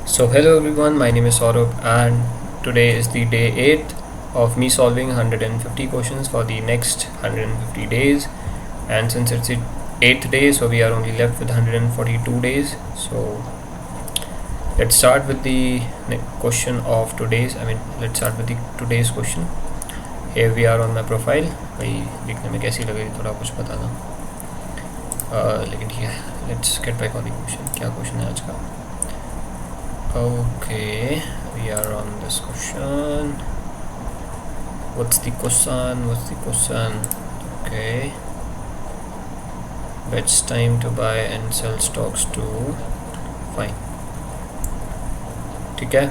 So hello everyone, my name is Saurabh and today is the day 8 of me solving 150 questions for the next 150 days, and since it's the 8th day, so we are only left with 142 days. So let's start with the question of let's start with the today's question. Here we are on my profile. भाई दिखने में कैसी लग रही थोड़ा कुछ बता दो। लेकिन ठीक है, let's get back on the question. क्या क्वेश्चन है आज का? Okay, we are on this question. What's the question? Okay. Best time to buy and sell stocks too. Fine. Okay.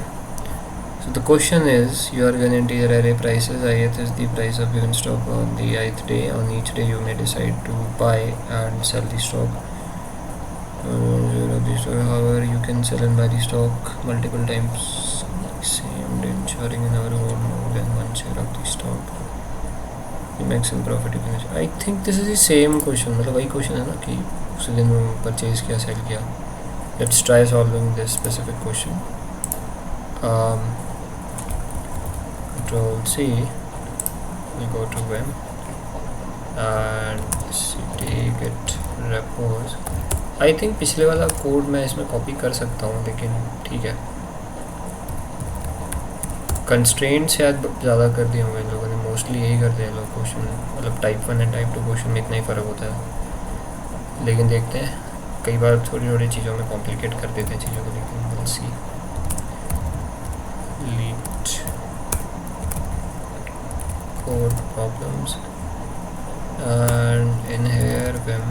So the question is, you are given integer array prices. Ith is the price of given stock on the ith day. On each day you may decide to buy and sell the stock. However, you can sell and buy the stock multiple times same day, ensuring you never hold more than one share of the stock. The maximum profit you can. I think this is the same question. मतलब वही question है ना कि उस दिन purchase किया cell किया. Let's try solving this specific question. Control C. We go to Vim and cd get repos. I think पिछले वाला कोड मैं इसमें कॉपी कर सकता हूँ, लेकिन ठीक है, कंस्ट्रेंट शायद ज़्यादा कर दिए होंगे इन लोगों ने, मोस्टली यही करते हैं लोग क्वेश्चन, मतलब टाइप 1 एंड टाइप 2 क्वेश्चन में इतना ही फ़र्क होता है, लेकिन देखते हैं, कई बार थोड़ी थोड़ी चीज़ों में कॉम्प्लिकेट कर देते हैं चीज़ों को, लेकिन will see. Leet code problems and in here vim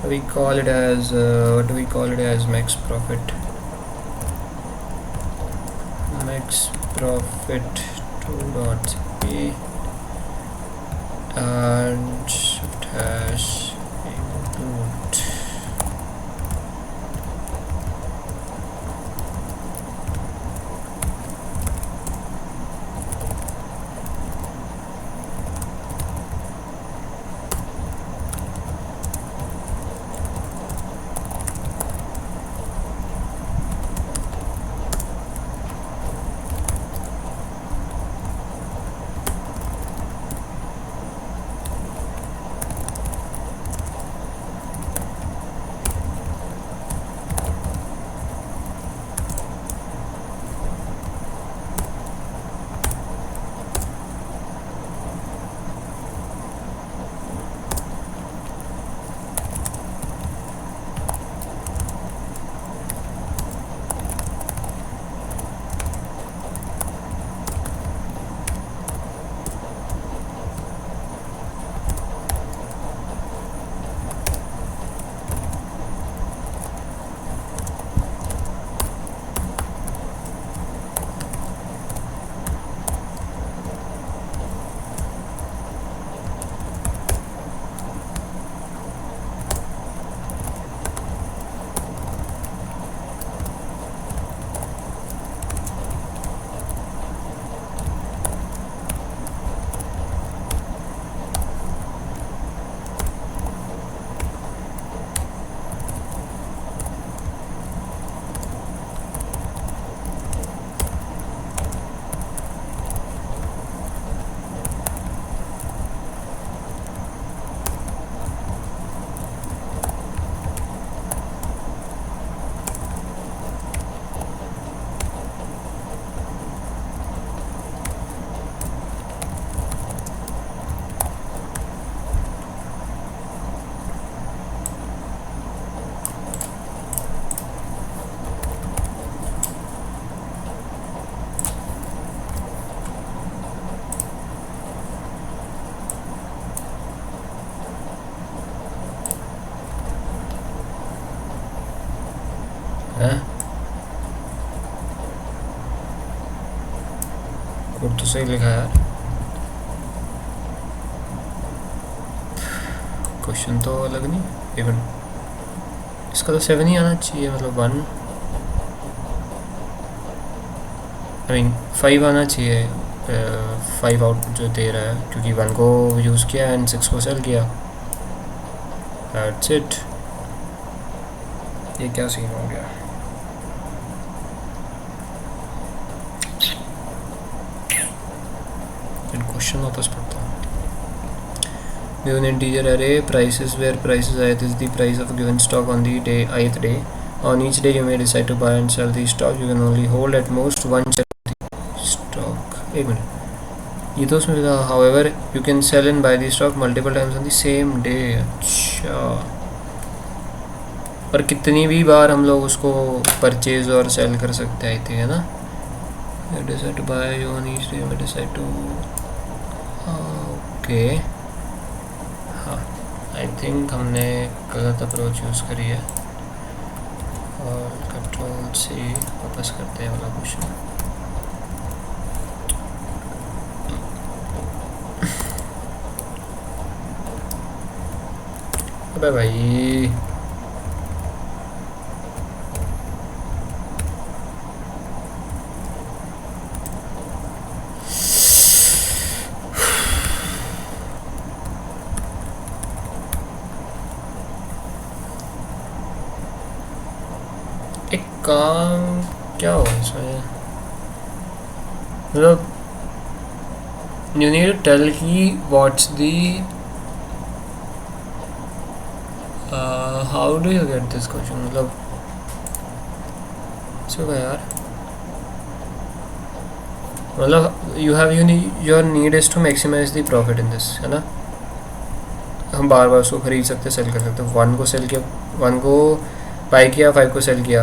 we call it as what do we call it as? Max profit 2.cp and shift hash include. Code तो सही लिखा है यार, क्वेश्चन तो अलग नहीं. इवन इसका तो 7 ही आना चाहिए, मतलब 1 आई मीन 5 आना चाहिए. 5 आउट जो दे रहा है, क्योंकि 1 को यूज़ किया एंड 6 को सेल किया. That's it. ये क्या सीन हो गया? क्वेश्चन वापस पढ़ता हूँ. Given integer array prices where prices ith is the price of a given stock on the day ith day. On each day you may decide to buy and sell the stock. You can only hold at most one share of the stock. एक minute, ये तो उसमें था. However, you can sell and buy the stock multiple times on the same day. अच्छा, पर कितनी भी बार हम लोग उसको परचेज और सेल कर सकते हैं, है ना. You decide to buy on each day. You may decide to. Okay, हाँ, आई थिंक हमने गलत अप्रोच यूज़ करी है. और कंट्रोल से वापस करते हैं वाला क्वेश्चन. अबे भाई, एक काम क्या हुआ इसमें, मतलब you need to tell कि what's the how do you get this question, मतलब इसको क्या यार, मतलब your need is to maximize the profit in this, है ना. हम बार बार उसको खरीद सकते, सेल कर सकते. 1 को सेल किया, 1 को बाई किया, 5 को सेल किया,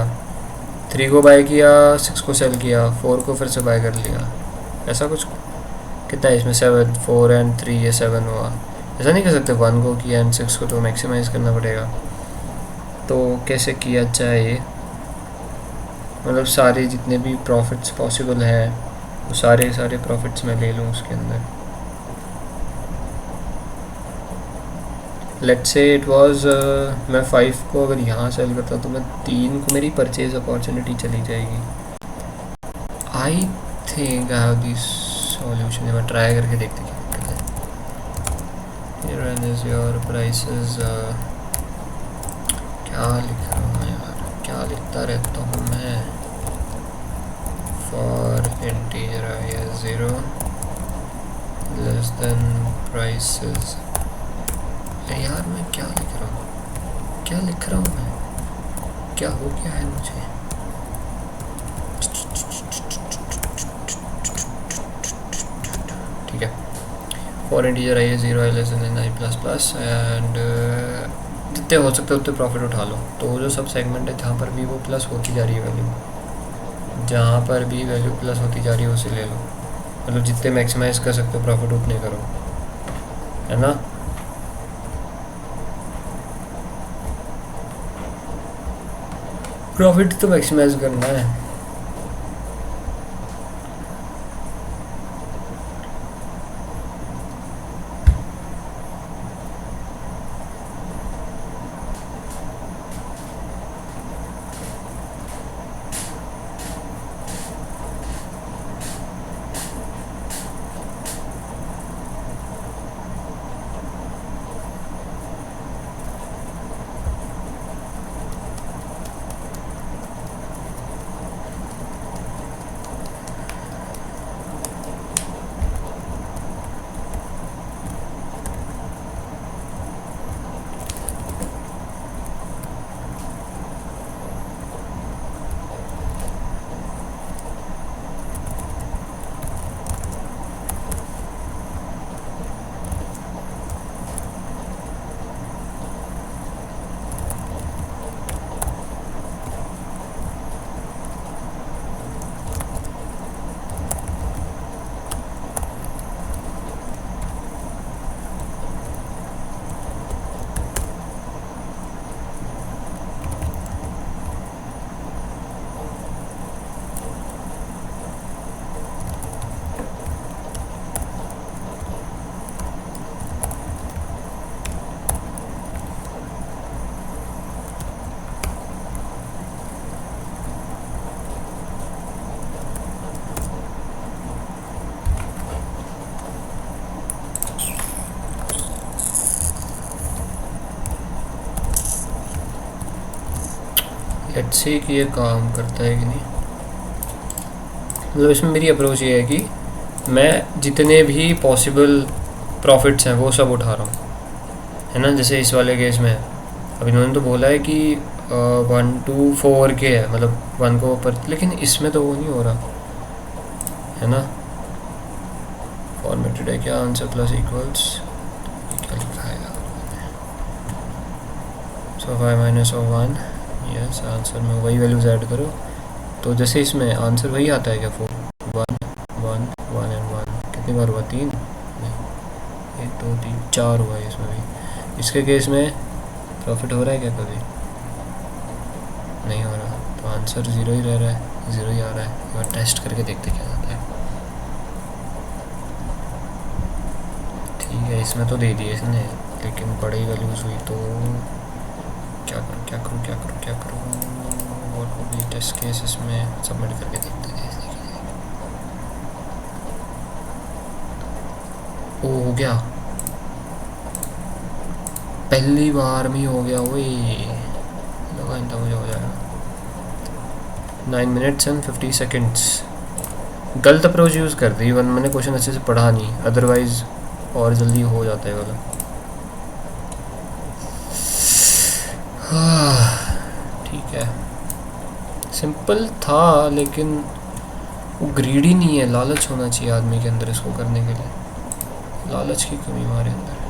3 को बाई किया, 6 को सेल किया, 4 को फिर से बाई कर लिया. ऐसा कुछ कितना है इसमें, 7, 4 एंड 3 ये 7 हुआ. ऐसा नहीं कर सकते. 1 को किया एंड 6 को तो मैक्सिमाइज करना पड़ेगा. तो कैसे किया जाए, मतलब सारे जितने भी प्रॉफिट्स पॉसिबल हैं वो सारे प्रॉफिट्स मैं ले लूँ उसके अंदर. लेट्स से इट वाज, मैं 5 को अगर यहाँ सेल करता तो मैं 3 को मेरी परचेज अपॉर्चुनिटी चली जाएगी. I think I have this solution. मैं ट्राई करके देखते क्या दिक्कत है. Here is your prices. क्या लिख रहा हूँ यार, क्या लिखता रहता हूँ मैं. For integer I is 0 less than prices. यार मैं क्या लिख रहा हूँ, मैं क्या हो गया है मुझे. ठीक है. For integer I is 0 less than I plus plus and जितने हो सकते उतने प्रॉफिट उठा लो. तो जो सब सेगमेंट है जहाँ पर भी वो प्लस होती जा रही है वैल्यू, जहाँ पर भी वैल्यू प्लस होती जा रही है उसे ले लो. मतलब जितने मैक्सिमाइज कर सकते हो प्रॉफिट उतने करो, है ना. प्रॉफिट तो मैक्सिमाइज करना है. लेट्स सी कि ये काम करता है कि नहीं. मतलब इसमें मेरी अप्रोच ये है कि मैं जितने भी पॉसिबल प्रॉफिट्स हैं वो सब उठा रहा हूँ, है ना। जैसे इस वाले केस में अब इन्होंने तो बोला है कि 1 to 4 के है, मतलब 1 को ऊपर, लेकिन इसमें तो वो नहीं हो रहा, है ना। फॉर्मेटेड है क्या, आंसर प्लस इक्वल्स, क्या लिखा है यार। सो 5 माइनस ऑफ 1, यस आंसर में वही वैल्यूज ऐड करो। तो जैसे इसमें आंसर वही आता है क्या, 4 1 1 1 एंड 1, कितनी बार हुआ, 3 नहीं, 1 2 3 4 हुआ है इसमें भी। इसके केस में प्रॉफिट हो रहा है क्या, कभी नहीं हो रहा, तो आंसर 0 ही रह रहा है, 0 ही आ रहा है। एक बार टेस्ट करके देखते क्या आता है। ठीक है, इसमें तो दे दिए इसने, लेकिन बड़ी वैल्यूज हुई तो क्या करूँ क्या करूँ क्या करूँ क्या करूँ। और वो भी टेस्ट केस इसमें सबमिट करके देखते थे। ओ हो गया, पहली बार में हो गया, वही लगा इतना मुझे हो जाएगा। 9 minutes and 50 seconds। गलत अप्रोच यूज़ कर दी, वन मैंने क्वेश्चन अच्छे से पढ़ा नहीं, अदरवाइज और जल्दी हो जाता है वाला। ठीक है, सिंपल था, लेकिन वो ग्रीडी नहीं है, लालच होना चाहिए आदमी के अंदर इसको करने के लिए, लालच की कमी हमारे अंदर।